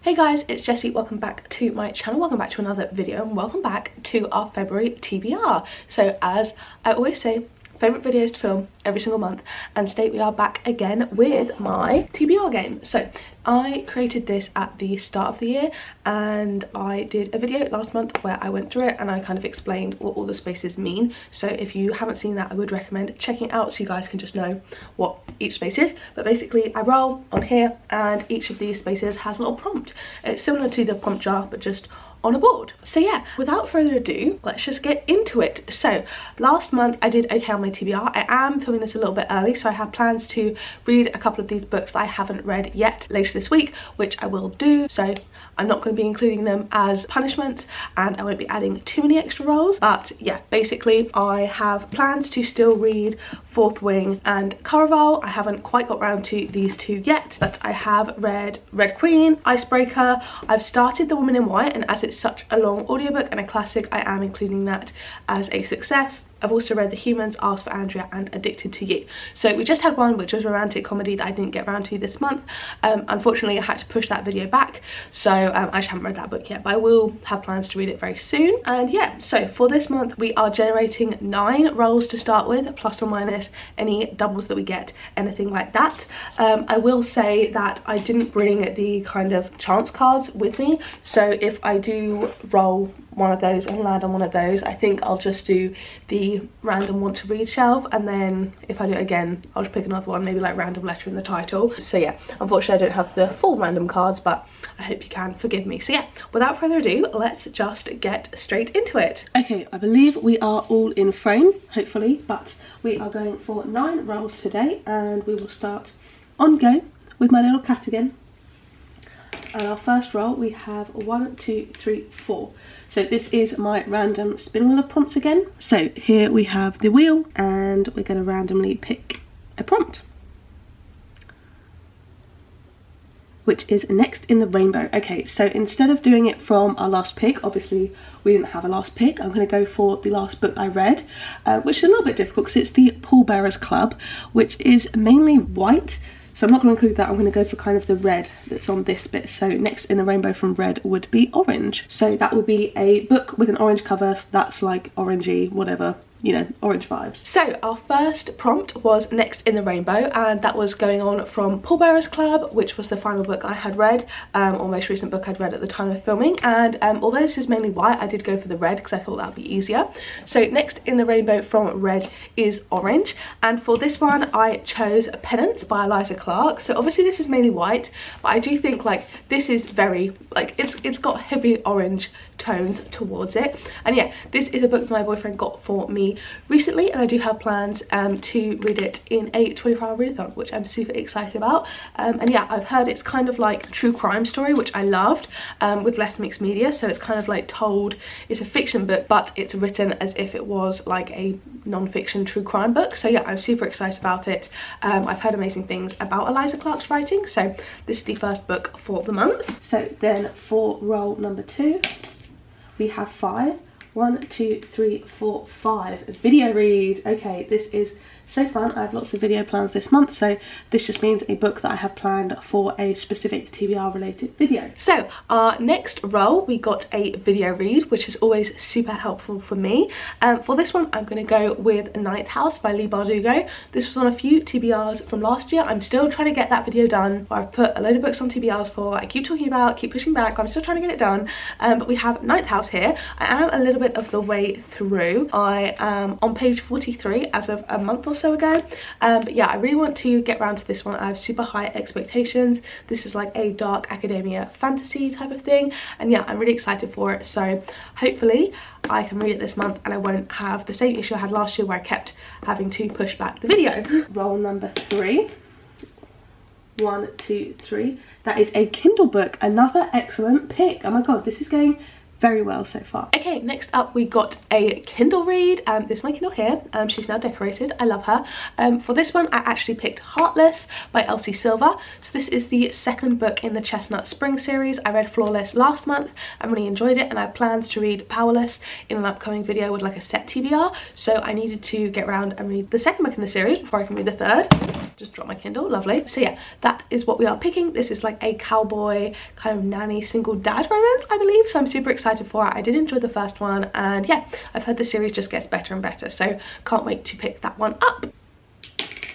Hey guys, it's Jessie. Welcome back to my channel, welcome back to another video, and welcome back to our February TBR. So as I always say, favourite videos to film every single month, and today we are back again with my TBR game. So I created this at the start of the year and I did a video last month where I went through it and I kind of explained what all the spaces mean. So if you haven't seen that, I would recommend checking it out so you guys can just know what each space is. But basically I roll on here and each of these spaces has a little prompt. It's similar to the prompt jar but just on a board. So yeah, without further ado, let's just get into it. So last month I did okay on my TBR. I am filming this a little bit early, so I have plans to read a couple of these books that I haven't read yet later this week, which I will do. So I'm not going to be including them as punishment and I won't be adding too many extra rolls. But yeah, basically I have plans to still read Fourth Wing and Caraval. I haven't quite got round to these two yet, but I have read Red Queen, Icebreaker. I've started The Woman in White, and as it's such a long audiobook and a classic, I am including that as a success. I've also read The Humans, Ask for Andrea and Addicted to You. So we just had one which was a romantic comedy that I didn't get around to this month. Unfortunately I had to push that video back, so I just haven't read that book yet, but I will have plans to read it very soon. And yeah, so for this month we are generating 9 rolls to start with, plus or minus any doubles that we get, anything like that. I will say that I didn't bring the kind of chance cards with me, so if I do roll one of those and land on one of those, I think I'll just do the random want to read shelf, and then if I do it again I'll just pick another one, maybe like random letter in the title. So yeah, unfortunately I don't have the full random cards, but I hope you can forgive me. So yeah, without further ado, let's just get straight into it. Okay, I believe we are all in frame, hopefully, but we are going for 9 rolls today, and we will start on go with my little cat again. And our first roll, we have 1, 2, 3, 4. So this is my random spin wheel of prompts again. So here we have the wheel and we're going to randomly pick a prompt, which is Next in the Rainbow. Okay, so instead of doing it from our last pick, obviously we didn't have a last pick, I'm going to go for the last book I read, which is a little bit difficult because it's the Pallbearers Club, which is mainly white. So I'm not going to include that, I'm going to go for kind of the red that's on this bit. So Next in the Rainbow from red would be orange. So that would be a book with an orange cover, that's like orangey, whatever, you know, orange vibes. So our first prompt was Next in the Rainbow, and that was going on from Pallbearers Club, which was the final book I had read, or most recent book I'd read at the time of filming. And although this is mainly white, I did go for the red because I thought that would be easier. So Next in the Rainbow from red is orange, and for this one I chose Penance by Eliza Clark. So obviously this is mainly white, but I do think like this is very, like, it's got heavy orange tones towards it. And yeah, this is a book that my boyfriend got for me recently, and I do have plans to read it in a 24-hour readathon, which I'm super excited about. And yeah, I've heard it's kind of like a true crime story, which I loved, with less mixed media. So it's kind of like told, it's a fiction book, but it's written as if it was like a non-fiction true crime book. So yeah, I'm super excited about it. I've heard amazing things about Eliza Clark's writing, so this is the first book for the month. So then for roll number 2, we have 5. 1, 2, 3, 4, 5. Video read. Okay, this is so fun. I have lots of video plans this month, so this just means a book that I have planned for a specific TBR related video. So our next roll, we got a video read, which is always super helpful for me. For this one I'm going to go with Ninth House by Leigh Bardugo. This was on a few TBRs from last year. I'm still trying to get that video done. I've put a load of books on TBRs for, I keep talking about, keep pushing back, I'm still trying to get it done. But we have Ninth House here. I am a little bit of the way through. I am on page 43 as of a month or so ago, but yeah, I really want to get around to this one. I have super high expectations. This is like a dark academia fantasy type of thing, and yeah, I'm really excited for it. So hopefully I can read it this month and I won't have the same issue I had last year where I kept having to push back the video. Roll number 3. 1, 2, 3. That is a Kindle book. Another excellent pick. Oh my god, this is going very well so far. Okay, next up we got a Kindle read. This is my Kindle here. She's now decorated. I love her. For this one I actually picked Heartless by Elsie Silver. So this is the second book in the Chestnut Spring series. I read Flawless last month and really enjoyed it, and I have plans to read Powerless in an upcoming video with like a set TBR. So I needed to get around and read the second book in the series before I can read the third. just dropped my Kindle, lovely. So yeah, that is what we are picking. This is like a cowboy kind of nanny single dad romance, I believe, so I'm super excited for it. I did enjoy the first one, and yeah, I've heard the series just gets better and better, so can't wait to pick that one up.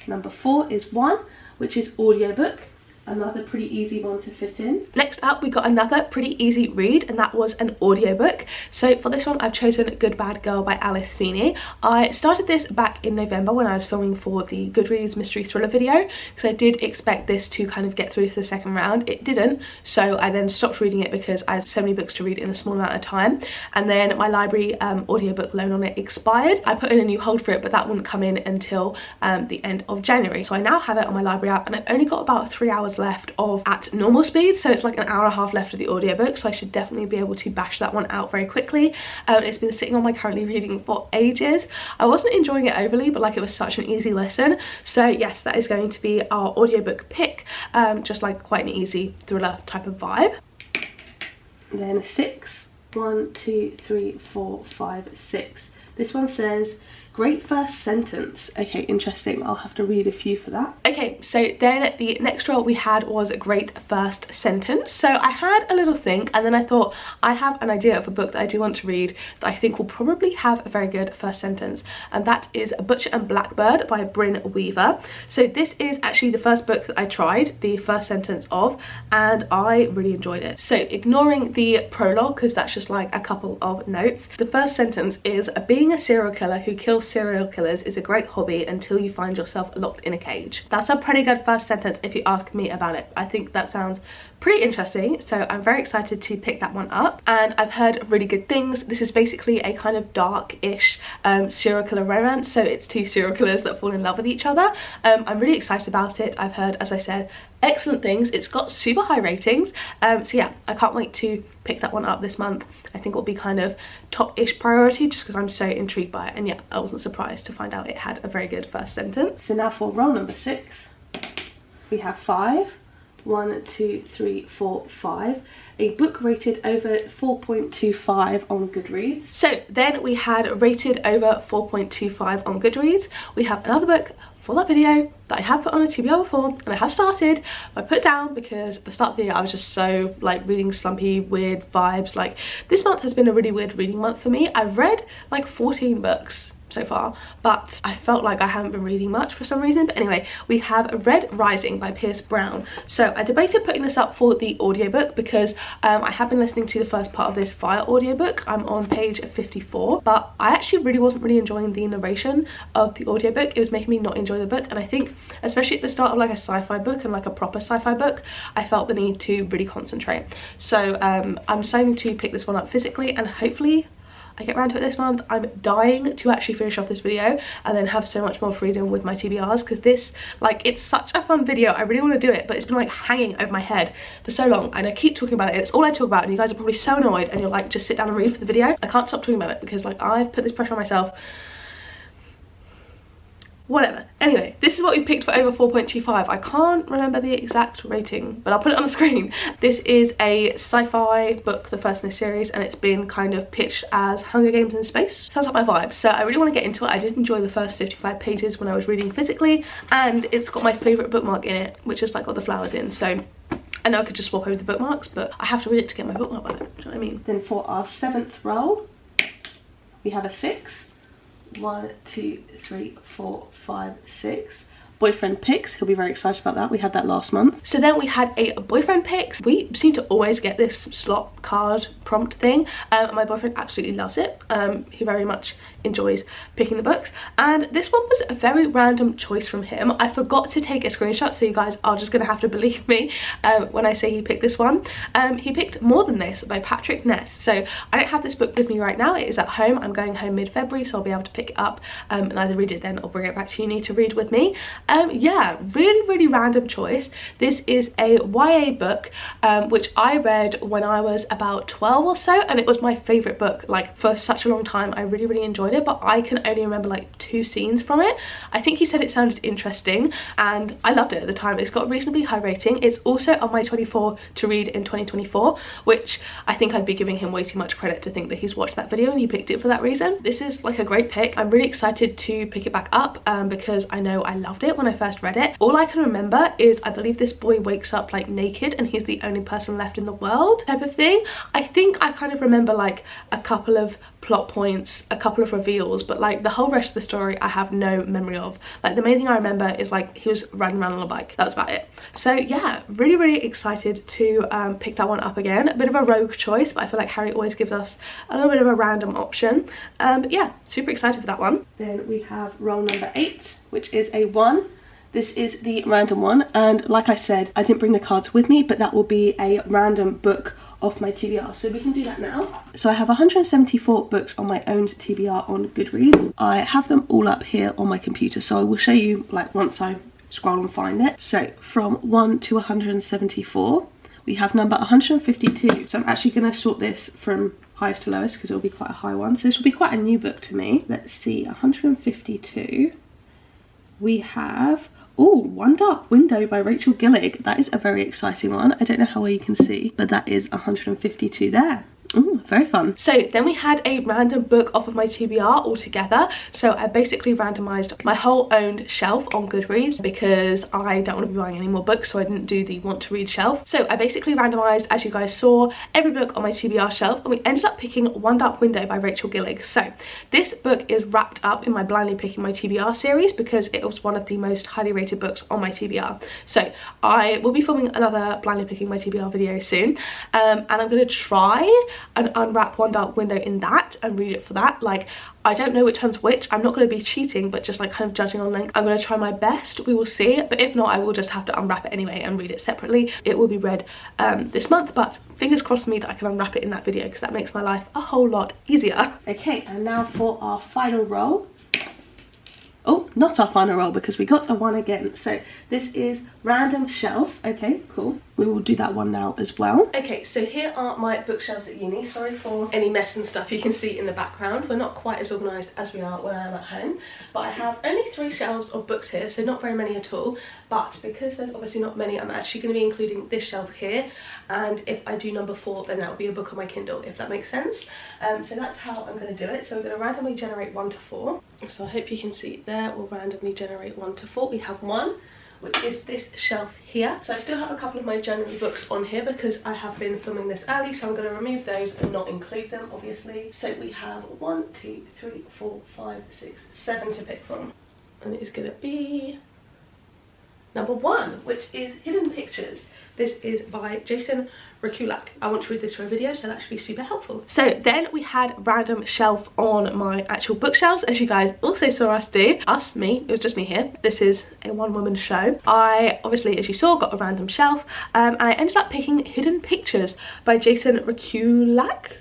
Number 4 is One, which is audiobook. Another pretty easy one to fit in. Next up, we got another pretty easy read, and that was an audiobook. So for this one, I've chosen Good Bad Girl by Alice Feeney. I started this back in November when I was filming for the Goodreads mystery thriller video, because I did expect this to kind of get through to the second round. It didn't, so I then stopped reading it because I had so many books to read in a small amount of time, and then my library audiobook loan on it expired. I put in a new hold for it, but that wouldn't come in until the end of January. So I now have it on my library app, and I've only got about 3 hours left of at normal speed, so it's like an hour and a half left of the audiobook, so I should definitely be able to bash that one out very quickly. It's been sitting on my currently reading for ages. I wasn't enjoying it overly, but like it was such an easy listen, so yes, that is going to be our audiobook pick. Just like quite an easy thriller type of vibe. Then a 6, 1, 2, 3, 4, 5, 6. This one says great first sentence. Okay, interesting. I'll have to read a few for that. Okay, so then the next role we had was a great first sentence. So I had a little think, and then I thought I have an idea of a book that I do want to read that I think will probably have a very good first sentence, and that is Butcher and Blackbird by Bryn Weaver. So this is actually the first book that I tried the first sentence of, and I really enjoyed it. So ignoring the prologue, because that's just like a couple of notes, the first sentence is, being a serial killer who kills serial killers is a great hobby until you find yourself locked in a cage. That's a pretty good first sentence if you ask me about it. I think that sounds pretty interesting, so I'm very excited to pick that one up, and I've heard really good things. This is basically a kind of dark-ish serial killer romance, so it's 2 serial killers that fall in love with each other. I'm really excited about it. I've heard, as I said, excellent things. It's got super high ratings, so yeah, I can't wait to pick that one up this month. I think it'll be kind of top-ish priority just because I'm so intrigued by it, and yeah, I wasn't surprised to find out it had a very good first sentence. So now for role number 6, we have 5. 1, 2, 3, 4, 5. A book rated over 4.25 on Goodreads. So then we had rated over 4.25 on Goodreads. We have another book for that video that I have put on a TBR before, and I have started, but I put down because at the start of the year I was just so like reading slumpy, weird vibes. Like this month has been a really weird reading month for me. I've read like 14 books so far, but I felt like I haven't been reading much for some reason. But anyway, we have Red Rising by Pierce Brown. So I debated putting this up for the audiobook because I have been listening to the first part of this via audiobook. I'm on page 54, but I actually really wasn't really enjoying the narration of the audiobook. It was making me not enjoy the book, and I think especially at the start of like a sci-fi book and like a proper sci-fi book, I felt the need to really concentrate. So I'm deciding to pick this one up physically, and hopefully I get around to it this month. I'm dying to actually finish off this video and then have so much more freedom with my TBRs, because this, like, it's such a fun video. I really want to do it, but it's been like hanging over my head for so long, and I keep talking about it. It's all I talk about, and you guys are probably so annoyed, and you're like, just sit down and read for the video. I can't stop talking about it because like I've put this pressure on myself. Whatever. Anyway, this is what we picked for over 4.25. I can't remember the exact rating, but I'll put it on the screen. This is a sci-fi book, the first in the series, and it's been kind of pitched as Hunger Games in space. Sounds like my vibe. So I really want to get into it. I did enjoy the first 55 pages when I was reading physically, and it's got my favourite bookmark in it, which is like got the flowers in. So I know I could just swap over the bookmarks, but I have to read it to get my bookmark back. Do you know what I mean? Then for our 7th role, we have a 6. 1, 2, 3, 4, 5, 6. Boyfriend picks. He'll be very excited about that. We had that last month. So then we had a boyfriend picks. We seem to always get this slot card prompt thing. My boyfriend absolutely loves it. He very much enjoys picking the books, and this one was a very random choice from him. I forgot to take a screenshot, so you guys are just gonna have to believe me when I say he picked this one. He picked More Than This by Patrick Ness. So I don't have this book with me right now. It is at home. I'm going home mid-February, so I'll be able to pick it up and either read it then or bring it back to uni to read with me. Yeah, really random choice. This is a YA book which I read when I was about 12 or so, and it was my favorite book like for such a long time. I really enjoyed it, but I can only remember like 2 scenes from it. I think he said it sounded interesting, and I loved it at the time. It's got a reasonably high rating. It's also on my 24 to read in 2024, which I think I'd be giving him way too much credit to think that he's watched that video and he picked it for that reason. This is like a great pick. I'm really excited to pick it back up because I know I loved it when when I first read it. All I can remember is I believe this boy wakes up like naked and he's the only person left in the world type of thing. I think I kind of remember like a couple of plot points, a couple of reveals, but like the whole rest of the story I have no memory of. Like the main thing I remember is like he was riding around on a bike. That was about it. So yeah, really excited to pick that one up again. A bit of a rogue choice, but I feel like Harry always gives us a little bit of a random option. But yeah, super excited for that one. Then we have roll number 8, which is a 1. This is the random one, and like I said, I didn't bring the cards with me, but that will be a random book off my TBR, so we can do that now. So I have 174 books on my own TBR on Goodreads. I have them all up here on my computer, so I will show you like once I scroll and find it. So from 1 to 174, we have number 152. So I'm actually going to sort this from highest to lowest because it will be quite a high one. So this will be quite a new book to me. Let's see, 152. We have, oh, One Dark Window by Rachel Gillig. That is a very exciting one. I don't know how well you can see, but that is 152 there. Ooh, very fun. So then we had a random book off of my TBR altogether. So I basically randomized my whole owned shelf on Goodreads because I don't want to be buying any more books, so I didn't do the want to read shelf. So I basically randomized, as you guys saw, every book on my TBR shelf, and we ended up picking One Dark Window by Rachel Gillig. So this book is wrapped up in my blindly picking my TBR series because it was one of the most highly rated books on my TBR. So I will be filming another blindly picking my TBR video soon, and I'm going to try and unwrap One Dark Window in that and read it for that. Like, I don't know which one's which. I'm not going to be cheating, but just like kind of judging on length. I'm going to try my best. We will see, but if not, I will just have to unwrap it anyway and read it separately. It will be read this month, but fingers crossed for me that I can unwrap it in that video because that makes my life a whole lot easier. Okay, and now for our final roll. Oh, not our final roll because we got a 1 again. So this is random shelf. Okay, cool. We will do that one now as well. Okay, so here are my bookshelves at uni. Sorry for any mess and stuff you can see in the background. We're not quite as organised as we are when I am at home. But I have only 3 shelves of books here, so not very many at all. But because there's obviously not many, I'm actually going to be including this shelf here. And if I do number 4, then that will be a book on my Kindle, if that makes sense. So that's how I'm going to do it. So we're going to randomly generate 1 to 4. So I hope you can see there. We'll randomly generate 1 to 4. We have 1, which is this shelf here. So I still have a couple of my January books on here because I have been filming this early, so I'm going to remove those and not include them, obviously. So we have 1, 2, 3, 4, 5, 6, 7 to pick from. And it is going to be number 1, which is Hidden Pictures. This is by Jason Rekulak. I want to read this for a video, so that should be super helpful. So then we had random shelf on my actual bookshelves, as you guys also saw us do. Me, it was just me here. This is a one-woman show. I obviously, as you saw, got a random shelf. I ended up picking Hidden Pictures by Jason Rekulak.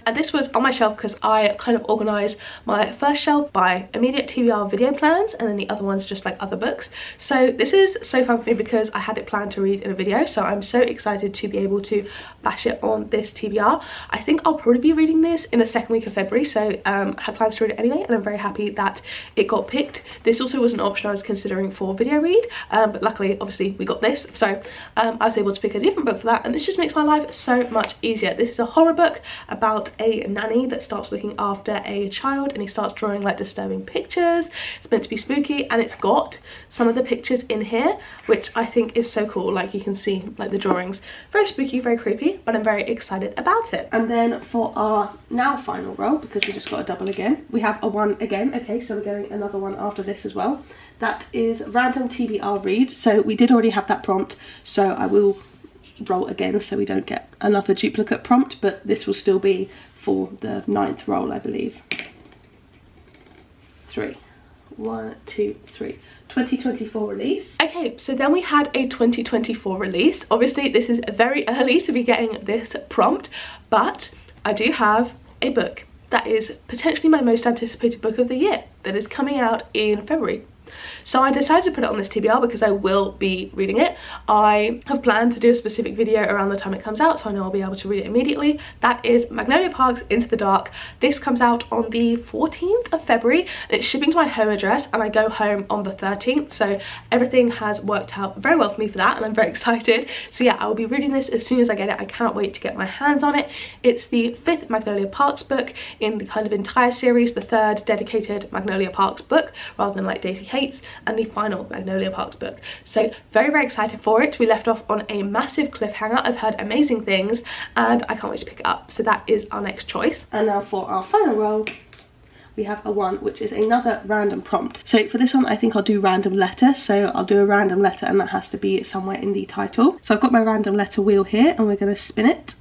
And this was on my shelf because I kind of organised my first shelf by immediate TBR video plans, and then the other ones just like other books. So this is so fun for me because I had it planned to read in a video, so I'm so excited to be able to bash it on this TBR. I think I'll probably be reading this in the second week of February, so I had plans to read it anyway, and I'm very happy that it got picked. This also was an option I was considering for video read, but luckily obviously we got this, so I was able to pick a different book for that, and this just makes my life so much easier. This is a horror book about a nanny that starts looking after a child, and he starts drawing like disturbing pictures. It's meant to be spooky, and it's got some of the pictures in here, which I think is so cool. Like, you can see like the drawings, very spooky, very creepy, but I'm very excited about it. And then for our now final roll, because we just got a double again, we have a 1 again. Okay, so we're going another one after this as well. That is random TBR read. So we did already have that prompt, so I will roll again so we don't get another duplicate prompt, but this will still be for the 9th roll, I believe. 3, 1, 2, 3. 2024 release. Okay, so then we had a 2024 release. Obviously this is very early to be getting this prompt, but I do have a book that is potentially my most anticipated book of the year that is coming out in February. So I decided to put it on this TBR because I will be reading it. I have planned to do a specific video around the time it comes out, so I know I'll be able to read it immediately. That is Magnolia Park's Into the Dark. This comes out on the 14th of February. It's shipping to my home address, and I go home on the 13th, so everything has worked out very well for me for that, and I'm very excited. So yeah, I will be reading this as soon as I get it. I can't wait to get my hands on it. It's the 5th Magnolia Parks book in the kind of entire series, the 3rd dedicated Magnolia Parks book, rather than like Daisy Hayes hates, and the final Magnolia Parks book. So very, very excited for it. We left off on a massive cliffhanger. I've heard amazing things and I can't wait to pick it up. So that is our next choice. And now for our final roll, we have a 1, which is another random prompt. So for this one, I think I'll do random letter. So I'll do a random letter and that has to be somewhere in the title. So I've got my random letter wheel here and we're going to spin it.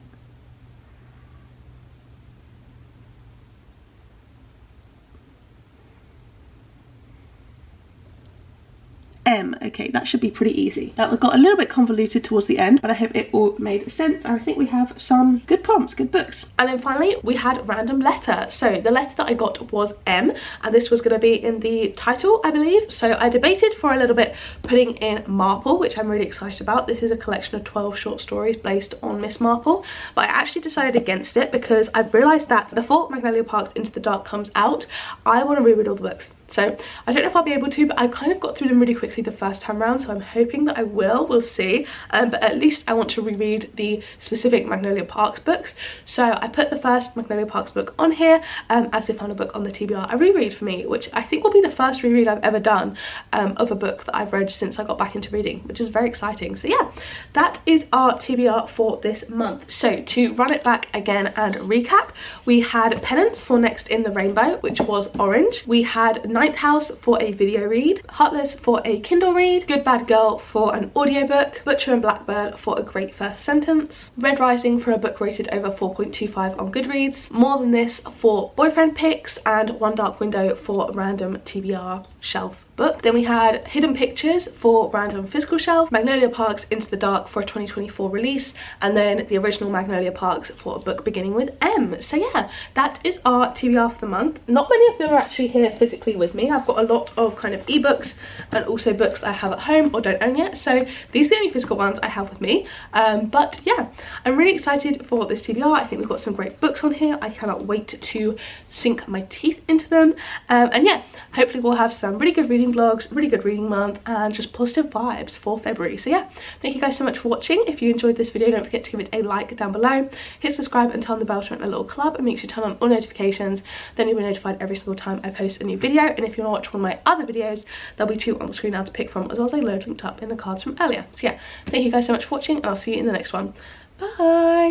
M. Okay, that should be pretty easy. That got a little bit convoluted towards the end, but I hope it all made sense. And I think we have some good prompts, good books. And then finally, we had random letter. So the letter that I got was M, and this was going to be in the title, I believe. So I debated for a little bit putting in Marple, which I'm really excited about. This is a collection of 12 short stories based on Miss Marple, but I actually decided against it because I've realised that before Magnolia Parks Into the Dark comes out, I want to reread all the books. So I don't know if I'll be able to, but I kind of got through them really quickly the first time around, so I'm hoping that I will. We'll see. But at least I want to reread the specific Magnolia Parks books. So I put the first Magnolia Parks book on here as the final book on the TBR. A reread for me, which I think will be the first reread I've ever done of a book that I've read since I got back into reading, which is very exciting. So yeah, that is our TBR for this month. So to run it back again and recap, we had Penance for Next in the Rainbow, which was orange. We had Ninth House for a video read, Heartless for a Kindle read, Good Bad Girl for an audiobook, Butcher and Blackbird for a great first sentence, Red Rising for a book rated over 4.25 on Goodreads, More Than This for boyfriend picks, and One Dark Window for random TBR shelf book. Then we had Hidden Pictures for random physical shelf, Magnolia Parks Into the Dark for a 2024 release, and then the original Magnolia Parks for a book beginning with M. So yeah, that is our TBR for the month. Not many of them are actually here physically with me. I've got a lot of kind of ebooks and also books I have at home or don't own yet, so these are the only physical ones I have with me. But yeah, I'm really excited for this TBR. I think we've got some great books on here. I cannot wait to sink my teeth into them, and yeah, hopefully we'll have some really good reading vlogs, really good reading month, and just positive vibes for February. So yeah, thank you guys so much for watching. If you enjoyed this video, don't forget to give it a like down below, hit subscribe and turn the bell to join a little club, and make sure you turn on all notifications, then you'll be notified every single time I post a new video. And if you want to watch one of my other videos, there'll be 2 on the screen now to pick from, as well as a load linked up in the cards from earlier. So yeah, thank you guys so much for watching, and I'll see you in the next one. Bye.